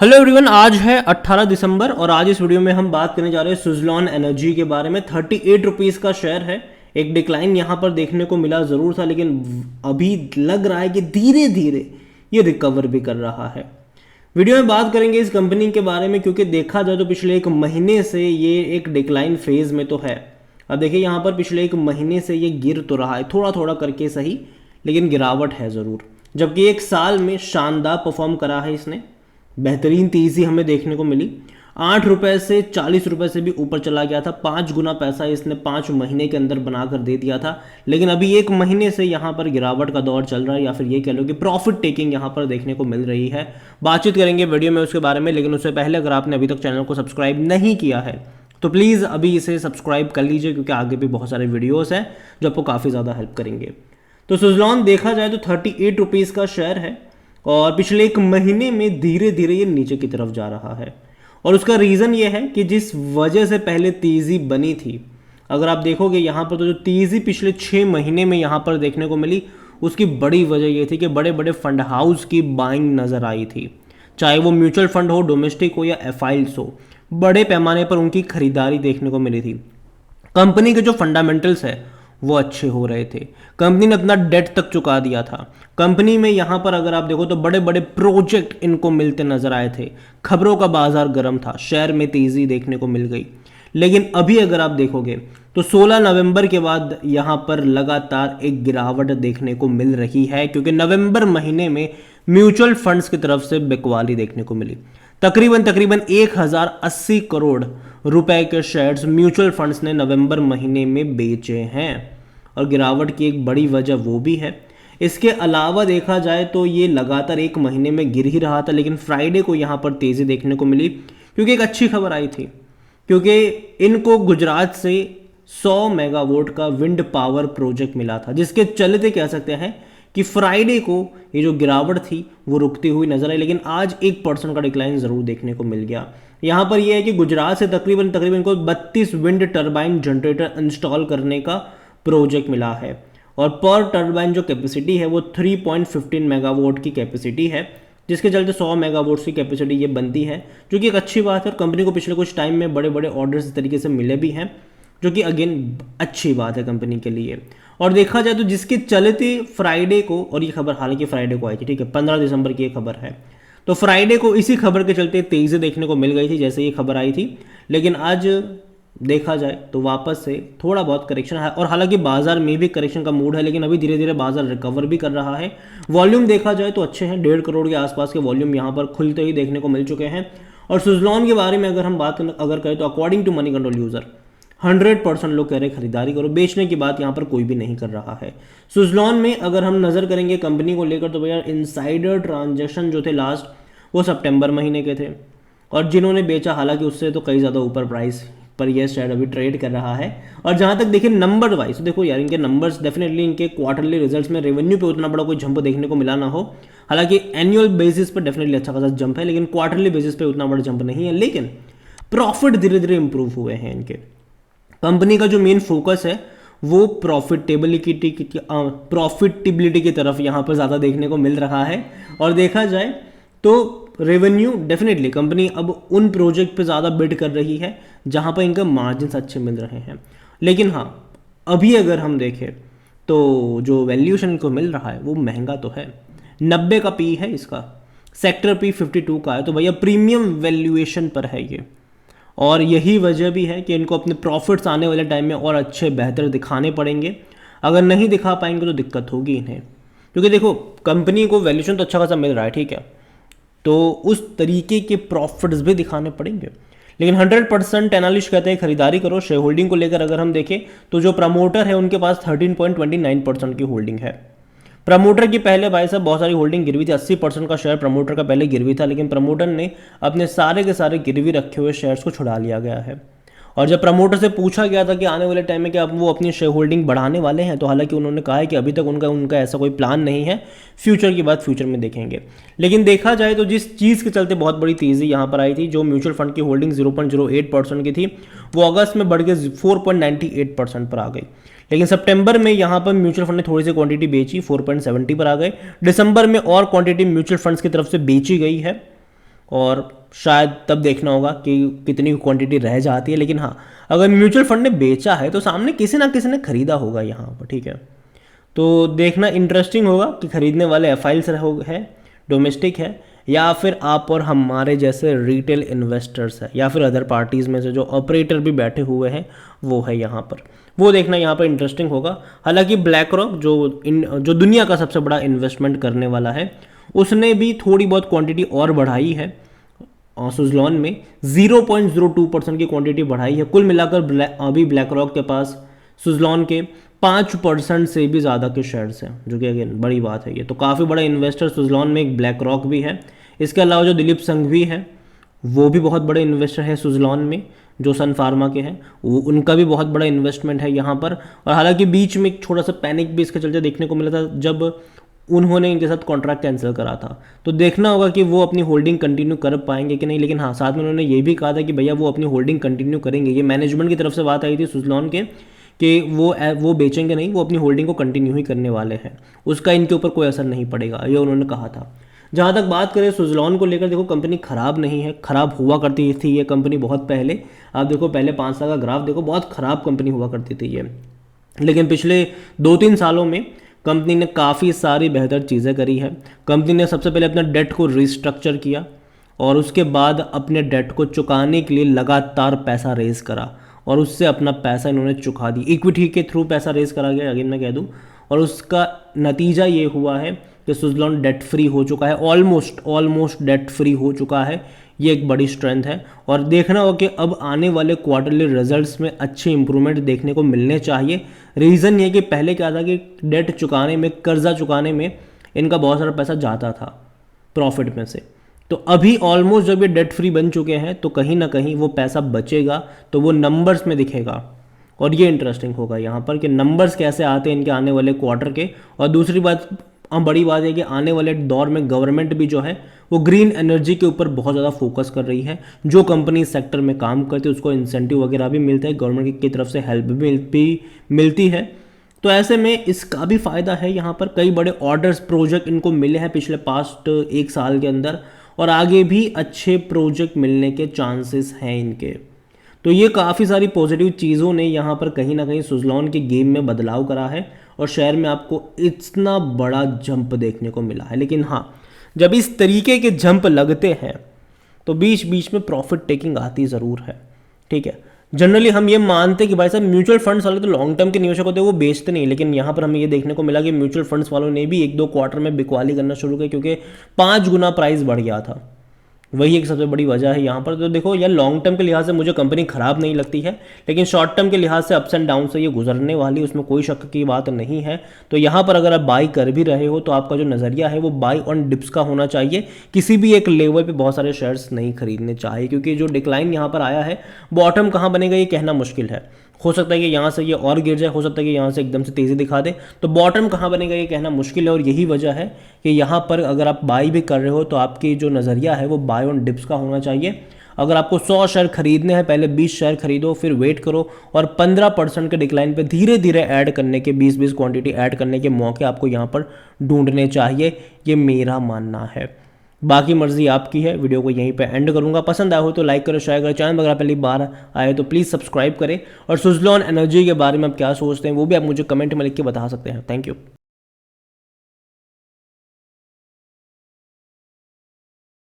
Hello everyone, आज है 18 दिसंबर और आज इस वीडियो में हम बात करने जा रहे हैं सुज़लॉन एनर्जी के बारे में। 38 रुपीज़ का शेयर है। एक डिक्लाइन यहाँ पर देखने को मिला ज़रूर था, लेकिन अभी लग रहा है कि धीरे धीरे ये रिकवर भी कर रहा है। वीडियो में बात करेंगे इस कंपनी के बारे में, क्योंकि देखा जाए तो पिछले एक महीने से ये एक डिक्लाइन फेज में तो है। अब देखिए यहाँ पर पिछले एक महीने से ये गिर तो रहा है, थोड़ा थोड़ा करके सही, लेकिन गिरावट है ज़रूर। जबकि एक साल में शानदार परफॉर्म करा है इसने, बेहतरीन तेज़ी हमें देखने को मिली। 8 रुपये से 40 रुपये से भी ऊपर चला गया था। 5 गुना पैसा इसने 5 महीने के अंदर बनाकर दे दिया था। लेकिन अभी एक महीने से यहाँ पर गिरावट का दौर चल रहा है, या फिर ये कह लो कि प्रॉफिट टेकिंग यहाँ पर देखने को मिल रही है। बातचीत करेंगे वीडियो में उसके बारे में, लेकिन उससे पहले अगर आपने अभी तक चैनल को सब्सक्राइब नहीं किया है तो प्लीज़ अभी इसे सब्सक्राइब कर लीजिए, क्योंकि आगे भी बहुत सारे वीडियोज़ हैं जो आपको काफ़ी ज़्यादा हेल्प करेंगे। तो सुज़लॉन देखा जाए तो 38 रुपीज़ का शेयर है और पिछले एक महीने में धीरे धीरे ये नीचे की तरफ जा रहा है। और उसका रीज़न ये है कि जिस वजह से पहले तेज़ी बनी थी, अगर आप देखोगे यहाँ पर तो जो तेज़ी पिछले 6 महीने में यहाँ पर देखने को मिली, उसकी बड़ी वजह ये थी कि बड़े बड़े फंड हाउस की बाइंग नज़र आई थी। चाहे वो म्यूचुअल फंड हो, डोमेस्टिक हो या एफआईल्स हो, बड़े पैमाने पर उनकी खरीदारी देखने को मिली थी। कंपनी के जो फंडामेंटल्स है वो अच्छे हो रहे थे। कंपनी ने अपना डेट तक चुका दिया था। कंपनी में यहाँ पर अगर आप देखो तो बड़े बड़े प्रोजेक्ट इनको मिलते नजर आए थे। खबरों का बाजार गर्म था, शेयर में तेजी देखने को मिल गई। लेकिन अभी अगर आप देखोगे तो 16 नवंबर के बाद यहाँ पर लगातार एक गिरावट देखने को मिल रही है, क्योंकि नवंबर महीने में म्यूचुअल फंड्स की तरफ से बिकवाली देखने को मिली। तकरीबन 1080 करोड़ रुपए के शेयर्स म्यूचुअल फंड्स ने नवंबर महीने में बेचे हैं, और गिरावट की एक बड़ी वजह वो भी है। इसके अलावा देखा जाए तो ये लगातार एक महीने में गिर ही रहा था, लेकिन फ्राइडे को यहाँ पर तेज़ी देखने को मिली, क्योंकि एक अच्छी खबर आई थी। क्योंकि इनको गुजरात से 100 मेगावाट का विंड पावर प्रोजेक्ट मिला था, जिसके चलते कह सकते हैं कि फ्राइडे को ये जो गिरावट थी वो रुकती हुई नजर आई। लेकिन आज 1% का डिक्लाइन ज़रूर देखने को मिल गया। यहाँ पर यह है कि गुजरात से तकरीबन इनको 32 विंड टर्बाइन जनरेटर इंस्टॉल करने का प्रोजेक्ट मिला है, और पर टर्बाइन जो कैपेसिटी है वो 3.15 मेगावाट की कैपेसिटी है, जिसके चलते 100 मेगावाट की कैपेसिटी ये बनती है, जो कि एक अच्छी बात है। और कंपनी को पिछले कुछ टाइम में बड़े बड़े ऑर्डर्स इस तरीके से मिले भी हैं, जो कि अगेन अच्छी बात है कंपनी के लिए। और देखा जाए तो जिसके चलते फ्राइडे को, और ये खबर हालांकि फ्राइडे को आई थी, ठीक है, 15 दिसंबर की ये खबर है, तो फ्राइडे को इसी खबर के चलते तेज़ी देखने को मिल गई थी जैसे ये खबर आई थी। लेकिन आज देखा जाए तो वापस से थोड़ा बहुत करेक्शन है, और हालांकि बाजार में भी करेक्शन का मूड है, लेकिन अभी धीरे धीरे बाजार रिकवर भी कर रहा है। वॉल्यूम देखा जाए तो अच्छे हैं, 1.5 करोड़ के आसपास के वॉल्यूम यहाँ पर खुलते ही देखने को मिल चुके हैं। और सुज़लॉन के बारे में अगर हम बात अगर करें तो according to Moneycontrol user 100% लोग कह रहे हैं खरीदारी करो, बेचने की बात यहाँ पर कोई भी नहीं कर रहा है। सुज़लॉन में अगर हम नज़र करेंगे कंपनी को लेकर तो भैया इनसाइडर ट्रांजैक्शन जो थे लास्ट, वो सितंबर महीने के थे, और जिन्होंने बेचा हालांकि उससे तो कई ज़्यादा ऊपर प्राइस पर यह शेयर अभी ट्रेड कर रहा है। और जहाँ तक देखिए नंबर वाइज तो देखो यार, इनके नंबर्स डेफिनेटली इनके क्वार्टरली रिजल्ट्स में रेवेन्यू पे उतना बड़ा कोई जंप देखने को मिला ना हो। हालांकि एनुअल बेसिस पर डेफिनेटली अच्छा खासा जंप है, लेकिन क्वार्टरली बेसिस पे उतना बड़ा जंप नहीं है। लेकिन प्रॉफिट धीरे धीरे इंप्रूव हुए हैं इनके। कंपनी का जो मेन फोकस है वो प्रॉफिटेबिलिटी की तरफ यहाँ पर ज़्यादा देखने को मिल रहा है। और देखा जाए तो रेवेन्यू डेफिनेटली कंपनी अब उन प्रोजेक्ट पे ज़्यादा बिड कर रही है जहाँ पर इनका मार्जिन्स अच्छे मिल रहे हैं। लेकिन हाँ, अभी अगर हम देखें तो जो वैल्यूएशन को मिल रहा है वो महंगा तो है। 90 का पी है इसका, सेक्टर पी 52 का है, तो भैया प्रीमियम वैल्यूएशन पर है ये। और यही वजह भी है कि इनको अपने प्रॉफिट्स आने वाले टाइम में और अच्छे बेहतर दिखाने पड़ेंगे। अगर नहीं दिखा पाएंगे तो दिक्कत होगी इन्हें, क्योंकि देखो कंपनी को वैल्यूएशन तो अच्छा खासा मिल रहा है, ठीक है, तो उस तरीके के प्रॉफिट्स भी दिखाने पड़ेंगे। लेकिन 100% एनालिस्ट कहते हैं खरीदारी करो। शेयर होल्डिंग को लेकर अगर हम देखें तो जो प्रमोटर है उनके पास 13.29% की होल्डिंग है। प्रमोटर की पहले भाई साहब बहुत सारी होल्डिंग गिरवी थी, 80% का शेयर प्रमोटर का पहले गिरवी था, लेकिन प्रमोटर ने अपने सारे के सारे गिरवी रखे हुए शेयर्स को छुड़ा लिया गया है। और जब प्रमोटर से पूछा गया था कि आने वाले टाइम में क्या वो अपनी शेयर होल्डिंग बढ़ाने वाले हैं, तो हालांकि उन्होंने कहा है कि अभी तक उनका ऐसा कोई प्लान नहीं है, फ्यूचर की बात फ्यूचर में देखेंगे। लेकिन देखा जाए तो जिस चीज़ के चलते बहुत बड़ी तेज़ी यहाँ पर आई थी, जो म्यूचुअल फंड की होल्डिंग 0.08% की थी, वो अगस्त में बढ़ के 4.98% पर आ गई। लेकिन सितंबर में यहाँ पर म्यूचुअल फंड ने थोड़ी सी क्वांटिटी बेची, 4.70 पर आ गए। दिसंबर में और क्वांटिटी म्यूचुअल फंड्स की तरफ से बेची गई है, और शायद तब देखना होगा कि कितनी क्वांटिटी रह जाती है। लेकिन हाँ, अगर म्यूचुअल फंड ने बेचा है तो सामने किसी ना किसी ने खरीदा होगा यहाँ पर, ठीक है। तो देखना इंटरेस्टिंग होगा कि खरीदने वाले एफआईएल्स है, डोमेस्टिक है, या फिर आप और हमारे जैसे रिटेल इन्वेस्टर्स है, या फिर अदर पार्टीज़ में से जो ऑपरेटर भी बैठे हुए हैं वो है यहाँ पर। वो देखना यहाँ पर इंटरेस्टिंग होगा। हालांकि ब्लैक रॉक जो दुनिया का सबसे बड़ा इन्वेस्टमेंट करने वाला है, उसने भी थोड़ी बहुत क्वांटिटी और बढ़ाई है सुजलॉन में, 0.02% की क्वांटिटी बढ़ाई है। कुल मिलाकर अभी ब्लैक रॉक के पास सुजलॉन के 5% से भी ज़्यादा के शेयर्स हैं, जो कि अगेन बड़ी बात है। ये तो काफ़ी बड़ा इन्वेस्टर सुजलॉन में एक ब्लैक रॉक भी है। इसके अलावा जो दिलीप संघवी है वो भी बहुत बड़े इन्वेस्टर है सुजलॉन में, जो सन फार्मा के हैं, वो उनका भी बहुत बड़ा इन्वेस्टमेंट है यहाँ पर। और हालांकि बीच में एक छोटा सा पैनिक भी इसके चलते देखने को मिला था जब उन्होंने इनके साथ कॉन्ट्रैक्ट कैंसिल करा था। तो देखना होगा कि वो अपनी होल्डिंग कंटिन्यू कर पाएंगे कि नहीं। लेकिन हाँ, साथ में उन्होंने ये भी कहा था कि भैया वो अपनी होल्डिंग कंटिन्यू करेंगे। ये मैनेजमेंट की तरफ से बात आई थी सुजलॉन के कि वो बेचेंगे नहीं, वो अपनी होल्डिंग को कंटिन्यू ही करने वाले हैं, उसका इनके ऊपर कोई असर नहीं पड़ेगा, ये उन्होंने कहा था। जहाँ तक बात करें सुजलॉन को लेकर, देखो कंपनी ख़राब नहीं है, ख़राब हुआ करती थी ये कंपनी बहुत पहले। आप देखो पहले 5 साल का ग्राफ देखो, बहुत ख़राब कंपनी हुआ करती थी ये। लेकिन पिछले 2-3 सालों में कंपनी ने काफ़ी सारी बेहतर चीज़ें करी है। कंपनी ने सबसे पहले अपना डेट को रिस्ट्रक्चर किया और उसके बाद अपने डेट को चुकाने के लिए लगातार पैसा रेज करा और उससे अपना पैसा इन्होंने चुका दी। इक्विटी के थ्रू पैसा रेज करा गया, अगेन मैं कह दूं, और उसका नतीजा ये हुआ है कि सुजलॉन डेट फ्री हो चुका है, ऑलमोस्ट डेट फ्री हो चुका है। ये एक बड़ी स्ट्रेंथ है और देखना होगा कि अब आने वाले क्वार्टरली रिजल्ट्स में अच्छे इंप्रूवमेंट देखने को मिलने चाहिए। रीज़न ये कि पहले क्या था कि डेट चुकाने में, कर्जा चुकाने में इनका बहुत सारा पैसा जाता था प्रॉफिट में से। तो अभी ऑलमोस्ट जब ये डेट फ्री बन चुके हैं तो कहीं ना कहीं वो पैसा बचेगा, तो वो नंबर्स में दिखेगा। और ये इंटरेस्टिंग होगा यहाँ पर कि नंबर्स कैसे आते हैं इनके आने वाले क्वार्टर के। और दूसरी बात, बड़ी बात है कि आने वाले दौर में गवर्नमेंट भी जो है वो ग्रीन एनर्जी के ऊपर बहुत ज़्यादा फोकस कर रही है। जो कंपनी सेक्टर में काम करती है उसको इंसेंटिव वगैरह भी मिलता है, गवर्नमेंट की तरफ से हेल्प भी मिलती है। तो ऐसे में इसका भी फ़ायदा है। यहाँ पर कई बड़े ऑर्डर्स, प्रोजेक्ट इनको मिले हैं पिछले पास्ट 1 साल के अंदर, और आगे भी अच्छे प्रोजेक्ट मिलने के चांसेस हैं इनके। तो ये काफ़ी सारी पॉजिटिव चीज़ों ने यहाँ पर कहीं ना कहीं सुजलॉन के गेम में बदलाव करा है और शेयर में आपको इतना बड़ा जंप देखने को मिला है। लेकिन हाँ, जब इस तरीके के जंप लगते हैं तो बीच बीच में प्रॉफिट टेकिंग आती ज़रूर है, ठीक है। जनरली हम ये मानते हैं कि भाई साहब म्यूचुअल फंड्स वाले तो लॉन्ग टर्म के निवेशक होते हैं, वो बेचते नहीं। लेकिन यहाँ पर हमें ये देखने को मिला कि म्यूचुअल फंड्स वालों ने भी 1-2 क्वार्टर में बिकवाली करना शुरू किया, क्योंकि 5 गुना प्राइस बढ़ गया था। वही एक सबसे बड़ी वजह है यहाँ पर। तो देखो यार, लॉन्ग टर्म के लिहाज से मुझे कंपनी ख़राब नहीं लगती है, लेकिन शॉर्ट टर्म के लिहाज से अप्स एंड डाउन से ये गुजरने वाली, उसमें कोई शक की बात नहीं है। तो यहाँ पर अगर आप बाई कर भी रहे हो तो आपका जो नज़रिया है वो बाई ऑन डिप्स का होना चाहिए। किसी भी एक लेवल पे बहुत सारे शेयर्स नहीं खरीदने चाहिए, क्योंकि जो डिक्लाइन यहाँ पर आया है, बॉटम कहाँ बनेगा ये कहना मुश्किल है। हो सकता है कि यहाँ से ये और गिर जाए, हो सकता है कि यहाँ से एकदम से तेज़ी दिखा दे। तो बॉटम कहाँ बनेगा ये कहना मुश्किल है, और यही वजह है कि यहाँ पर अगर आप बाई भी कर रहे हो तो आपकी जो नज़रिया है वो बाय ऑन डिप्स का होना चाहिए। अगर आपको 100 शेयर खरीदने हैं, पहले 20 शेयर खरीदो, फिर वेट करो, और 15% के डिक्लाइन पे धीरे धीरे ऐड करने के, 20-20 क्वांटिटी ऐड करने के मौके आपको यहाँ पर ढूंढने चाहिए। ये मेरा मानना है, बाकी मर्जी आपकी है। वीडियो को यहीं पे एंड करूंगा। पसंद आया हो तो लाइक करो, शेयर करो। चैनल अगर पहली बार आए तो प्लीज़ सब्सक्राइब करें, और सुजलॉन एनर्जी के बारे में आप क्या सोचते हैं वो भी आप मुझे कमेंट में लिख के बता सकते हैं। Thank you.